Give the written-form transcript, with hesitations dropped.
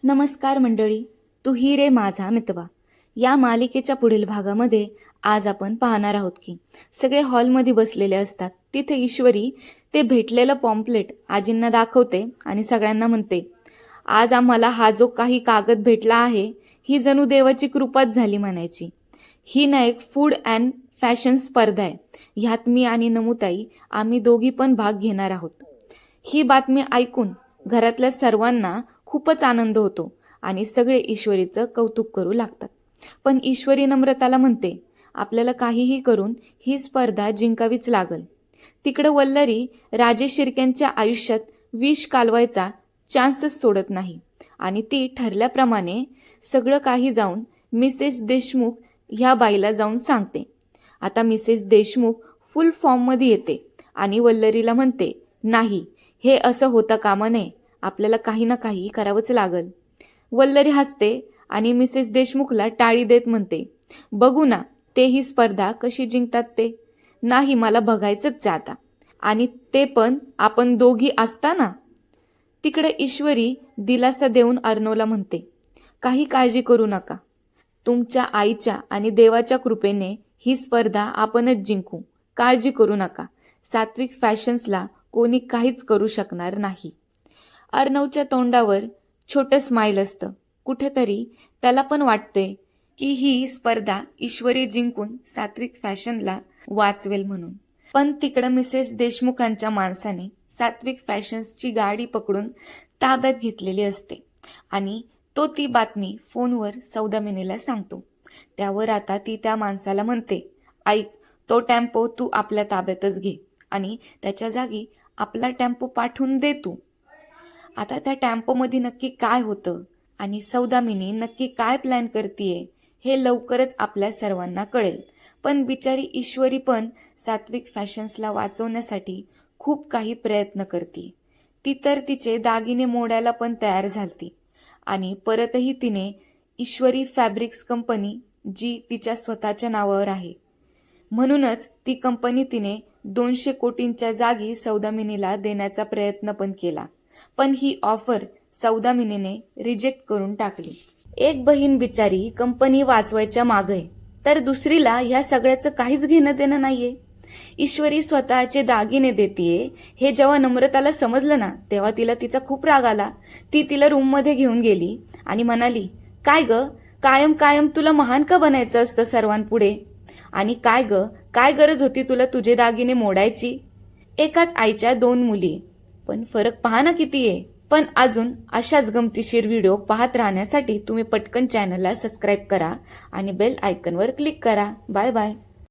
नमस्कार मंडळी, तू ही रे माझा मितवा या मालिकेच्या पुढील भागामध्ये आज आपण पाहणार आहोत की सगळे हॉलमध्ये बसलेले असतात. तिथे ईश्वरी ते भेटलेलं पॉम्पलेट आजींना दाखवते आणि सगळ्यांना म्हणते, आज आम्हाला हा जो काही कागद भेटला आहे ही जणू देवाची कृपाच झाली म्हणायची. ही ना एक फूड अँड फॅशन स्पर्धा आहे. ह्यात मी आणि नमुताई आम्ही दोघी पण भाग घेणार आहोत. ही बातमी ऐकून घरातल्या सर्वांना खूपच आनंद होतो आणि सगळे ईश्वरीचं कौतुक करू लागतात. पण ईश्वरी नम्रताला म्हणते, आपल्याला काहीही करून ही स्पर्धा जिंकावीच लागल. तिकडं वल्लरी राजेश शिर्क्यांच्या आयुष्यात विष कालवायचा चान्सच सोडत नाही आणि ती ठरल्याप्रमाणे सगळं काही जाऊन मिसेस देशमुख ह्या बाईला जाऊन सांगते. आता मिसेस देशमुख फुल फॉर्ममध्ये येते आणि वल्लरीला म्हणते, नाही, हे असं होता कामा नये, आपल्याला काही ना काही करावंच लागल. वल्लरी हसते आणि मिसेस देशमुखला टाळी देत म्हणते, बघू ना ते ही स्पर्धा कशी जिंकतात ते. नाही, मला बघायचंच आता, आणि ते पण आपण दोघी असताना. तिकडे ईश्वरी दिलासा देऊन अर्णवला म्हणते, काही काळजी करू नका, तुमच्या आईच्या आणि देवाच्या कृपेने ही स्पर्धा आपणच जिंकू, काळजी करू नका. सात्विक फॅशन्सला कोणी काहीच करू शकणार नाही. अर्णवच्या तोंडावर छोटं स्माईल असतं. कुठेतरी त्याला पण वाटते की ही स्पर्धा ईश्वरी जिंकून सात्विक फॅशनला वाचवेल म्हणून. पण तिकडं मिसेस देशमुखांच्या माणसाने सात्विक फॅशन्सची गाडी पकडून ताब्यात घेतलेली असते आणि तो ती बातमी फोनवर सौदामिनीला सांगतो. त्यावर आता ती त्या माणसाला म्हणते, ऐक, तो टेम्पो तू आपल्या ताब्यातच घे आणि त्याच्या जागी आपला टेम्पो पाठवून दे तू. आता त्या टेम्पोमध्ये नक्की काय होतं आणि सौदामिनी नक्की काय प्लॅन करतीये हे लवकरच आपल्या सर्वांना कळेल. पण बिचारी ईश्वरी पण सात्विक फॅशन्सला वाचवण्यासाठी खूप काही प्रयत्न करते. ती तर तिचे दागिने मोडायला पण तयार झालती आणि परतही तिने ईश्वरी फॅब्रिक्स कंपनी, जी तिच्या स्वतःच्या नावावर आहे, म्हणूनच ती कंपनी तिने 200 कोटींच्या जागी सौदामिनीला देण्याचा प्रयत्न पण केला. पण ही ऑफर सौदामिनीने रिजेक्ट करून टाकली. एक बहीण बिचारी कंपनी वाचवायच्या मागे, तर दुसरीला ह्या सगळ्याचं काहीच घेणं देणं नाहीये. ईश्वरी स्वतःचे दागिने देतीये हे जेव्हा नम्रताला समजलं ना, तेव्हा तिला तिचा खूप राग आला. ती तिला रूममध्ये घेऊन गेली आणि म्हणाली, काय ग, कायम कायम तुला महान का बनायचं असतं सर्वांपुढे? आणि काय ग, काय गरज होती तुला तुझे दागिने मोडायची? एकाच आईच्या 2 मुली, पण फरक पहा ना किती आहे. पण अजून अशाच गमतीशीर व्हिडिओ पाहत राहण्यासाठी तुम्ही पटकन चॅनलला सबस्क्राईब करा आणि बेल आयकॉनवर क्लिक करा. Bye bye.